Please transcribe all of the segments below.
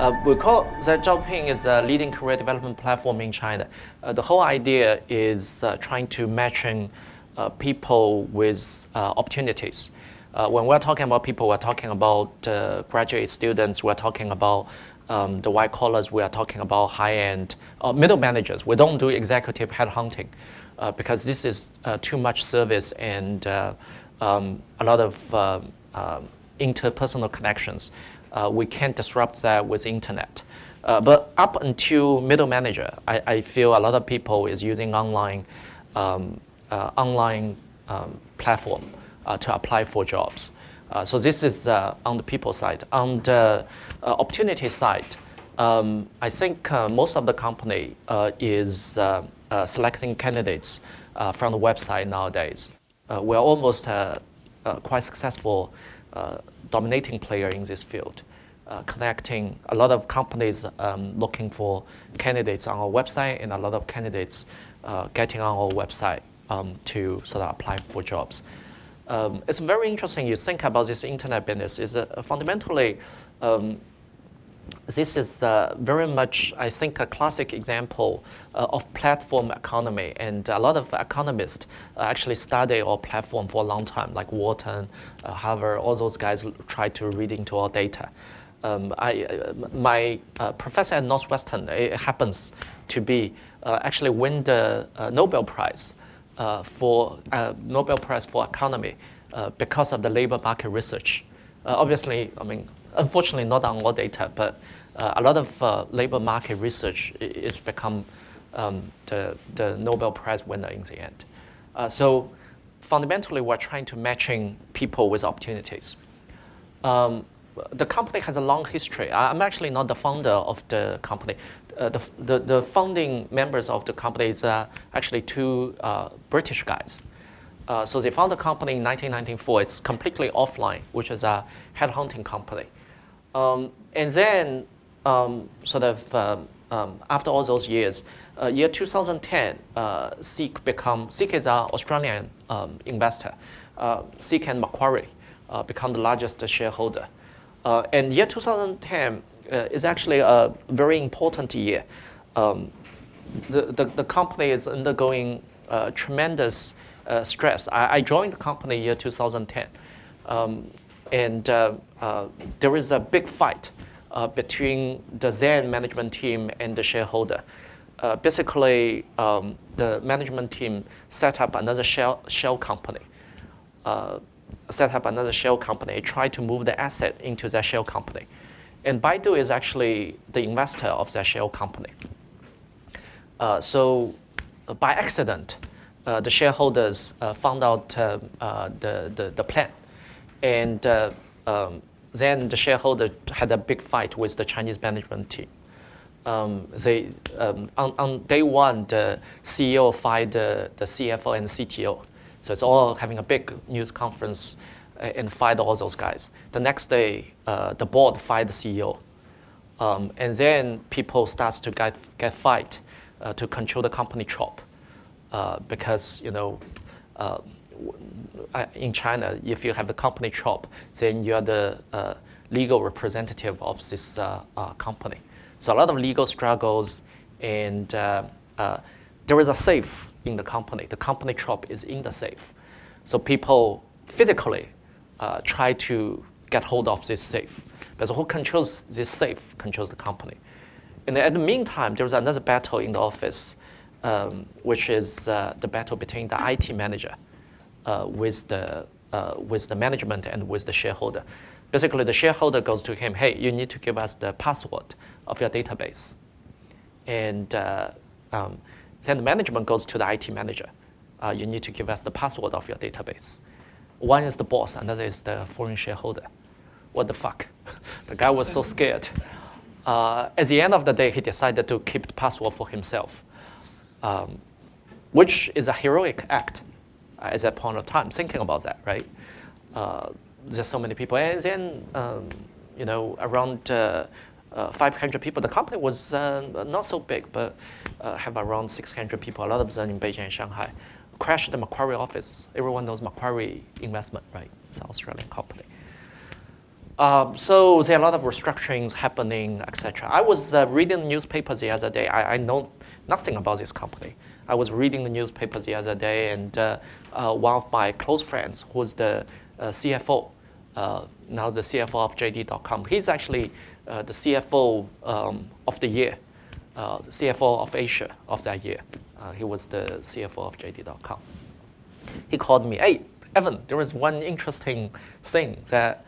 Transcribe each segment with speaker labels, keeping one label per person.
Speaker 1: We call that Zhaopin is a leading career development platform in China. The whole idea is trying to matching people with opportunities. When we're talking about people, we're talking about graduate students, we're talking about the white collars, we are talking about high-end middle managers. We don't do executive headhunting because this is too much service and a lot of interpersonal connections. We can't disrupt that with internet. But up until middle manager, I feel a lot of people is using online platform to apply for jobs. So this is on the people side. On the opportunity side, I think most of the company is selecting candidates from the website nowadays. We're almost quite successful dominating player in this field, connecting a lot of companies looking for candidates on our website and a lot of candidates getting on our website to sort of apply for jobs. It's very interesting. You think about this internet business is fundamentally this is very much, I think, a classic example of platform economy. And a lot of economists actually study our platform for a long time, like Wharton, Harvard, all those guys try to read into our data. My professor at Northwestern, it happens to be actually win the Nobel Prize for economy because of the labor market research. Obviously, I mean, unfortunately, not on all data, but a lot of labor market research is become the Nobel Prize winner in the end. So fundamentally, we're trying to matching people with opportunities. The company has a long history. I'm actually not the founder of the company. The founding members of the company is actually two British guys. So they found the company in 1994. It's completely offline, which is a headhunting company. And then after all those years, year 2010, Seek is an Australian investor. Seek and Macquarie become the largest shareholder. And year 2010 is actually a very important year. The company is undergoing tremendous stress. I joined the company year 2010. And there is a big fight between the then management team and the shareholder. Basically, the management team set up another shell company. Try to move the asset into that shell company. And Baidu is actually the investor of that shell company. So by accident, the shareholders found out the plan. And then the shareholder had a big fight with the Chinese management team. On day one, the CEO fired the CFO and the CTO. So it's all having a big news conference and fired all those guys. The next day, the board fired the CEO. And then people start to get fight to control the company chop. Because, you know, in China, if you have the company chop, then you're the legal representative of this company. So a lot of legal struggles, and there is a safe in the company. The company chop is in the safe. So people physically try to get hold of this safe. Because who controls this safe controls the company. And in the meantime, there was another battle in the office, which is the battle between the IT manager with the management and with the shareholder. Basically, the shareholder goes to him, hey, you need to give us the password of your database. And then the management goes to the IT manager. You need to give us the password of your database. One is the boss, another is the foreign shareholder. What the fuck? The guy was so scared. At the end of the day, he decided to keep the password for himself, which is a heroic act at that point of time, thinking about that, right? There's so many people. And then, you know, around 500 people. The company was not so big, but have around 600 people, a lot of them in Beijing and Shanghai. Crashed the Macquarie office. Everyone knows Macquarie Investment, right? It's an Australian company. So there are a lot of restructurings happening, etc. I was reading the newspapers the other day. I know nothing about this company. I was reading the newspapers the other day, and one of my close friends, who's the CFO, now the CFO of JD.com, he's actually the CFO of the year, CFO of Asia of that year. He was the CFO of JD.com. He called me, hey, Evan, there is one interesting thing that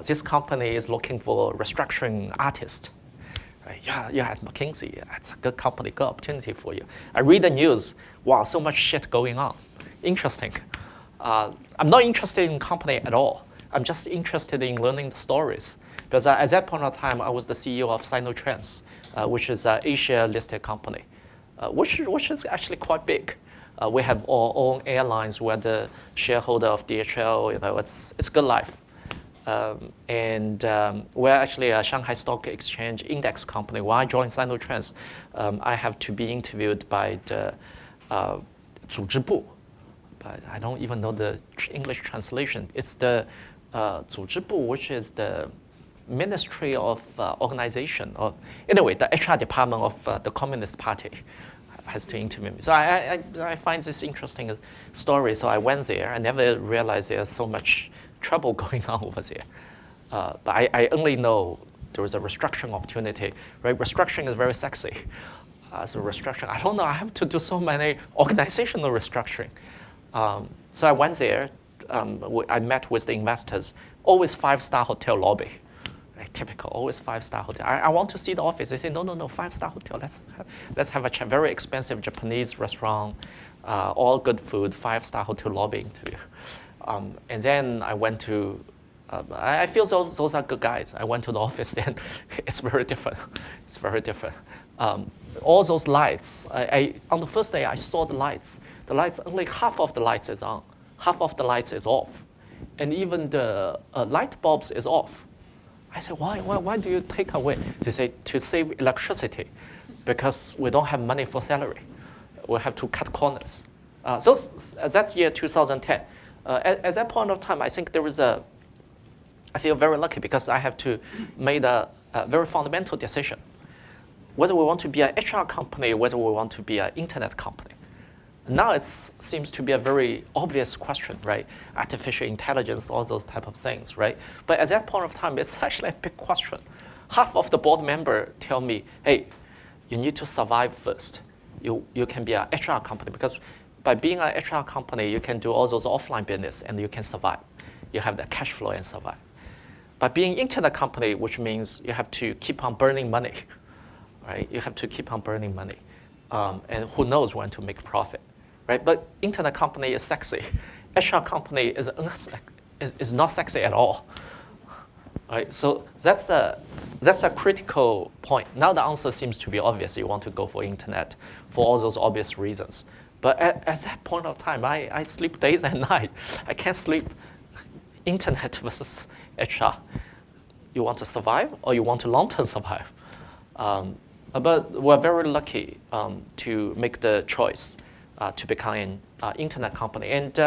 Speaker 1: this company is looking for a restructuring artist. Right? Yeah, at McKinsey, it's a good company, good opportunity for you. I read the news, wow, so much shit going on. Interesting. I'm not interested in company at all. I'm just interested in learning the stories. Because at that point of time, I was the CEO of Sinotrans, which is an Asia-listed company, which is actually quite big. We have our own airlines. We're the shareholder of DHL. It's good life. We're actually a Shanghai Stock Exchange index company. When I joined Sinotrans, I have to be interviewed by the 组织部, but I don't even know the English translation. It's the 组织部, which is the Ministry of Organization. Anyway, the HR department of the Communist Party has to interview me. So I find this interesting story. So I went there. I never realized there's so much trouble going on over there. But I only know there was a restructuring opportunity. Right? Restructuring is very sexy. So restructuring, I don't know, I have to do so many organizational restructuring. So I went there. I met with the investors. Always 5-star hotel lobby. Right? Typical, always 5-star hotel. I want to see the office. They say, no, 5-star hotel. Let's have a chat. Very expensive Japanese restaurant, all good food, 5-star hotel lobby interview. And then I went to, I feel those are good guys. I went to the office, then it's very different. It's very different. All those lights, on the first day I saw the lights. The lights, only half of the lights is on, half of the lights is off. And even the light bulbs is off. I said, why do you take away? They say, to save electricity, because we don't have money for salary. We have to cut corners. So that's year 2010. At that point of time, I think there was I feel very lucky because I have to make a very fundamental decision. Whether we want to be an HR company, whether we want to be an internet company. Now it seems to be a very obvious question, right? Artificial intelligence, all those type of things, right? But at that point of time, it's actually a big question. Half of the board member tell me, hey, you need to survive first. You can be an HR company because by being an HR company, you can do all those offline business and you can survive. You have the cash flow and survive. By being internet company, which means you have to keep on burning money, right? You have to keep on burning money. And who knows when to make profit, right? But internet company is sexy. HR company is not sexy at all, right? So that's a critical point. Now the answer seems to be obvious. You want to go for internet for all those obvious reasons. But at that point of time, I sleep days and night. I can't sleep. Internet versus HR. You want to survive or you want to long-term survive? But we're very lucky to make the choice to become an internet company. And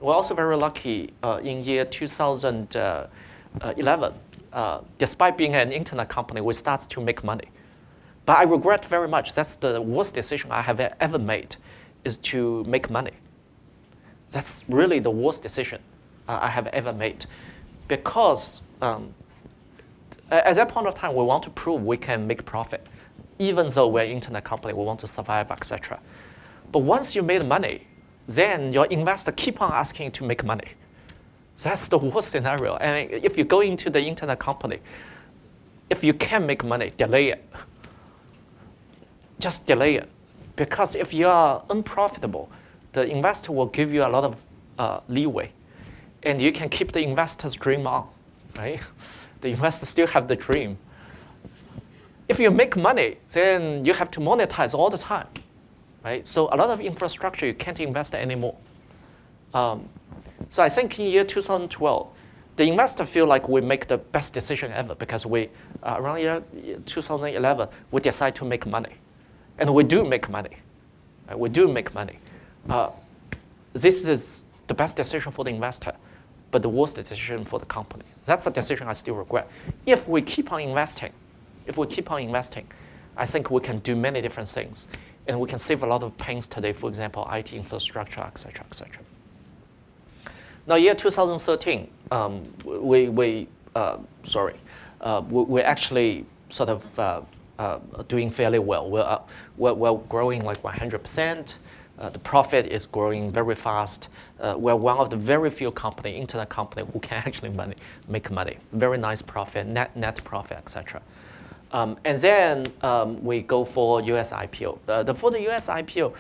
Speaker 1: we're also very lucky in year 2011, despite being an internet company, we start to make money. But I regret very much, that's the worst decision I have ever made, is to make money. That's really the worst decision I have ever made. Because at that point of time, we want to prove we can make profit. Even though we're an internet company, we want to survive, etc. But once you made money, then your investor keep on asking to make money. That's the worst scenario. And if you go into the internet company, if you can make money, delay it. Just delay it. Because if you are unprofitable, the investor will give you a lot of leeway. And you can keep the investor's dream on, right? The investor still have the dream. If you make money, then you have to monetize all the time, right? So a lot of infrastructure you can't invest anymore. So I think in year 2012, the investor feel like we make the best decision ever because we, around year 2011, we decide to make money. And we do make money. Right? We do make money. This is the best decision for the investor. but the worst decision for the company. That's a decision I still regret. If we keep on investing, I think we can do many different things, and we can save a lot of pains today. For example, IT infrastructure, etc., etc. Now, year 2013, we actually sort of doing fairly well. We're growing like 100%. The profit is growing very fast. We're one of the very few internet company who can actually make money. Very nice profit, net profit, etc. And then we go for US IPO. For the US IPO,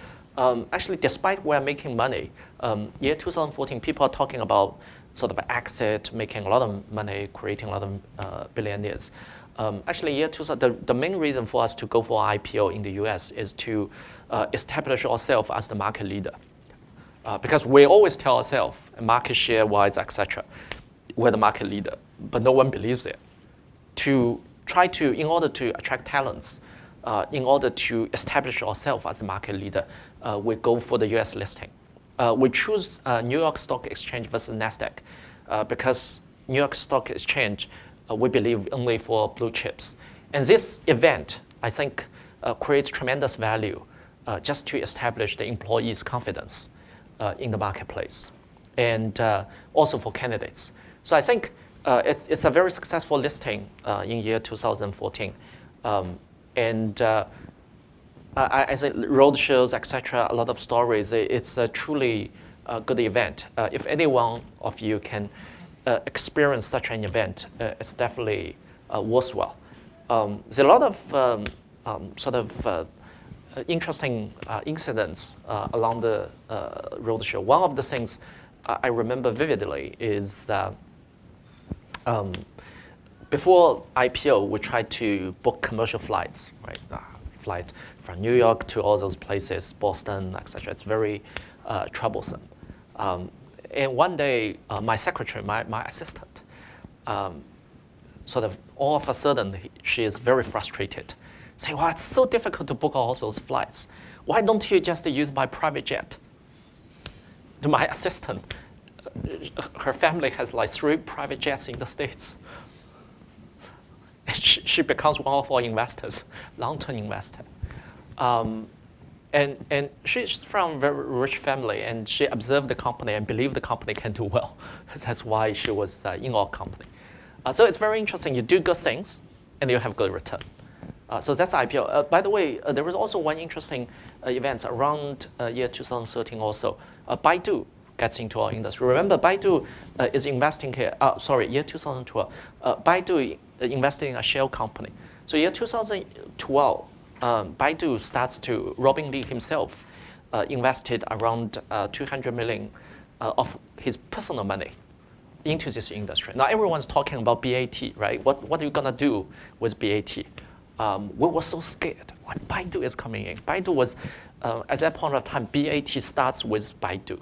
Speaker 1: actually, despite we're making money, year 2014, people are talking about sort of exit, making a lot of money, creating a lot of billionaires. Actually, year 2000, the main reason for us to go for IPO in the US is to establish ourselves as the market leader. Because we always tell ourselves, market share-wise, etc., we're the market leader, but no one believes it. In order to attract talents, in order to establish ourselves as the market leader, we go for the US listing. We choose New York Stock Exchange versus NASDAQ because New York Stock Exchange, we believe, only for blue chips. And this event, I think, creates tremendous value just to establish the employees' confidence in the marketplace, and also for candidates. So I think it's a very successful listing in year 2014. I think road shows, etc., a lot of stories. It's a truly good event. If any one of you can experience such an event, it's definitely worthwhile. There's a lot of interesting incidents along the roadshow. One of the things I remember vividly is that before IPO, we tried to book commercial flights, right? Flight from New York to all those places, Boston, etc. It's very troublesome. And one day, my secretary, my assistant, sort of all of a sudden, she is very frustrated, saying, "Well, it's so difficult to book all those flights. Why don't you just use my private jet?" To my assistant, her family has like 3 private jets in the States. She becomes one of our investors, long-term investor. And she's from a very rich family, and she observed the company and believed the company can do well. That's why she was in our company. So it's very interesting. You do good things, and you have good return. So that's IPO. By the way, there was also one interesting event around year 2013 also. Baidu gets into our industry. Remember, Baidu is investing here. Year 2012. Baidu invested in a shell company. So year 2012, Baidu starts to, Robin Li himself invested around 200 million of his personal money into this industry. Now everyone's talking about BAT, right? What are you gonna do with BAT? We were so scared. Like Baidu is coming in. Baidu was, at that point of time, BAT starts with Baidu.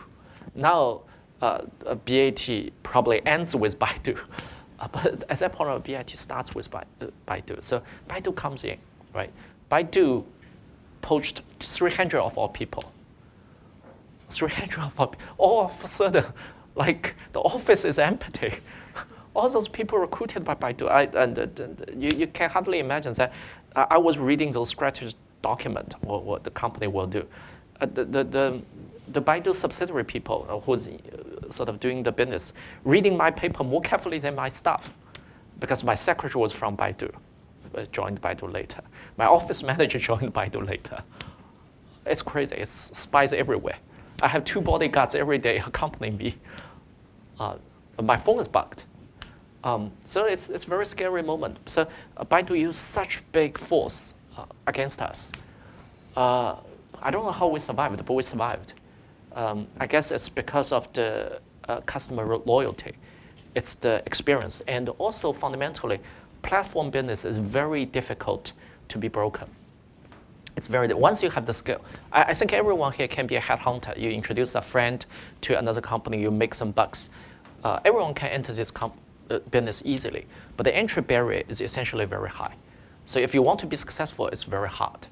Speaker 1: Now BAT probably ends with Baidu. But at that point, BAT starts with Baidu. So Baidu comes in, right? Baidu poached 300 of our people. 300 of our people. All of a sudden, like the office is empty. All those people recruited by Baidu. You can hardly imagine that. I was reading those strategy document, what the company will do. The Baidu subsidiary people who's sort of doing the business, reading my paper more carefully than my staff, because my secretary was from Baidu, joined Baidu later. My office manager joined Baidu later. It's crazy. It's spies everywhere. I have 2 bodyguards every day accompanying me. My phone is bugged. So it's a very scary moment. So Baidu used such big force against us. I don't know how we survived, but we survived. I guess it's because of the customer loyalty. It's the experience. And also fundamentally, platform business is very difficult to be broken. It's once you have the skill. I think everyone here can be a headhunter. You introduce a friend to another company, you make some bucks. Everyone can enter this business easily, but the entry barrier is essentially very high. So if you want to be successful, it's very hard.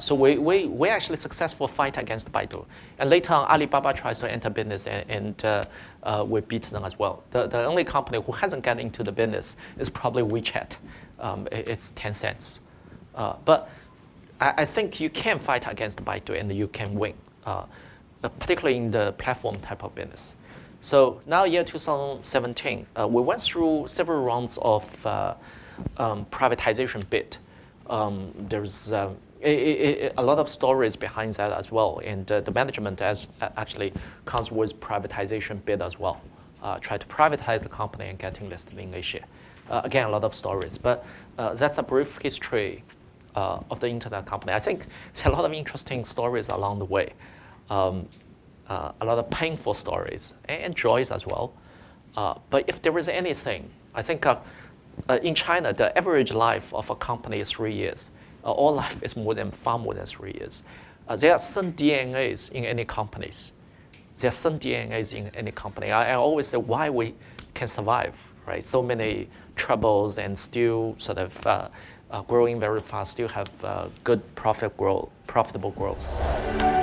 Speaker 1: So we actually successful fight against Baidu. And later on, Alibaba tries to enter business and we beat them as well. The only company who hasn't gotten into the business is probably WeChat. It's 10 cents. But I think you can fight against Baidu and you can win, particularly in the platform type of business. So now year 2017, we went through several rounds of privatization bid. There's a lot of stories behind that as well, and the management actually comes with privatization bid as well. Try to privatize the company and getting listed in Asia. Again, a lot of stories, but that's a brief history of the internet company. I think there's a lot of interesting stories along the way, a lot of painful stories and joys as well. But if there is anything, I think in China, the average life of a company is 3 years. All life is far more than 3 years. There are some DNAs in any companies. There are some DNAs in any company. I always say why we can survive, right? So many troubles and still sort of growing very fast, still have good profitable growth.